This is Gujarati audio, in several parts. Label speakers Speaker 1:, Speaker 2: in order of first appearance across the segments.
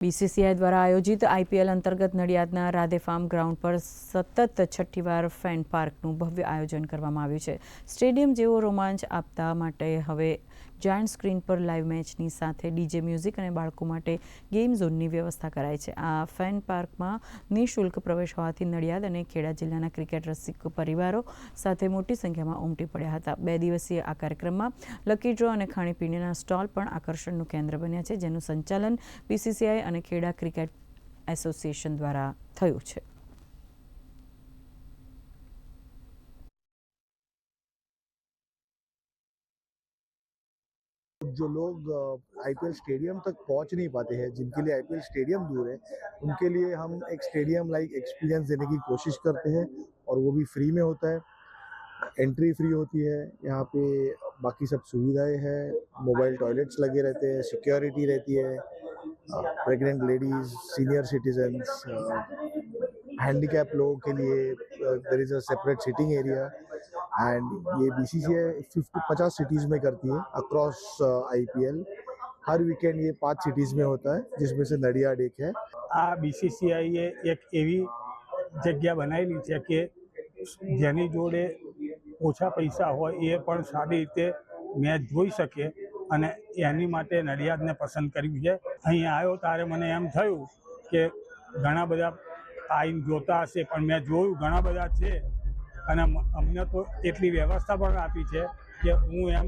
Speaker 1: બીસીસીઆઈ દ્વારા આયોજિત આઈપીએલ અંતર્ગત નડિયાદના રાધે ફાર્મ ગ્રાઉન્ડ પર સતત છઠ્ઠી વાર ફેન પાર્કનું ભવ્ય આયોજન કરવામાં આવ્યું છે। સ્ટેડિયમ જેવો રોમાંચ આપતા માટે હવે જાયન્ટ સ્ક્રીન પર લાઈવ મેચની સાથે ડીજે મ્યુઝિક અને બાળકો માટે ગેમ ઝોનની વ્યવસ્થા કરાઈ છે। આ ફેન પાર્કમાં નિઃશુલ્ક પ્રવેશ હોવાથી નડિયાદ અને ખેડા જિલ્લાના ક્રિકેટ રસિક પરિવારો સાથે મોટી સંખ્યામાં ઉમટી પડ્યા હતા। 2 દિવસીય આ કાર્યક્રમમાં લકી ડ્રો અને ખાણીપીણીના સ્ટોલ પણ આકર્ષણનું કેન્દ્ર બન્યા છે, જેનું સંચાલન બીસીસીઆઈ અને ખેડા ક્રિકેટ એસોસિએશન દ્વારા થયું છે।
Speaker 2: जो लोग आईपीएल स्टेडियम तक पहुंच नहीं पाते हैं, जिनके लिए आईपीएल स्टेडियम दूर है, उनके लिए हम एक स्टेडियम लाइक एक्सपीरियंस देने की कोशिश करते हैं और वो भी फ्री में होता है। एंट्री फ्री होती है, यहाँ पे बाकी सब सुविधाएं हैं, मोबाइल टॉयलेट्स लगे रहते हैं, सिक्योरिटी रहती है, pregnant ladies, senior citizens, handicap लोगों के लिए there is a separate sitting area. And ये बीसीसीआई 50 सिटीज़ में करती है अक्रॉस आईपीएल। हर वीकेंड ये 5 सिटीज़ में होता है, जिसमें से नडियाड एक है।
Speaker 3: आ बीसीसीआई एक एवी जग्या बनाएली है कि जेनी जोड़े ओछा पैसा होय ए पण सारी रीते मैच जोई सके અને એની માટે નડિયાદને પસંદ કર્યું છે। અહીં આવ્યો ત્યારે મને એમ થયું કે ઘણા બધા આઈને જોતા હશે, પણ મેં જોયું ઘણા બધા છે અને અમને તો એટલી વ્યવસ્થા પણ આપી છે કે હું એમ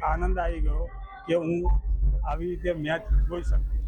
Speaker 3: આનંદ આવી ગયો કે હું આવી રીતે મેચ જોઈ શકું।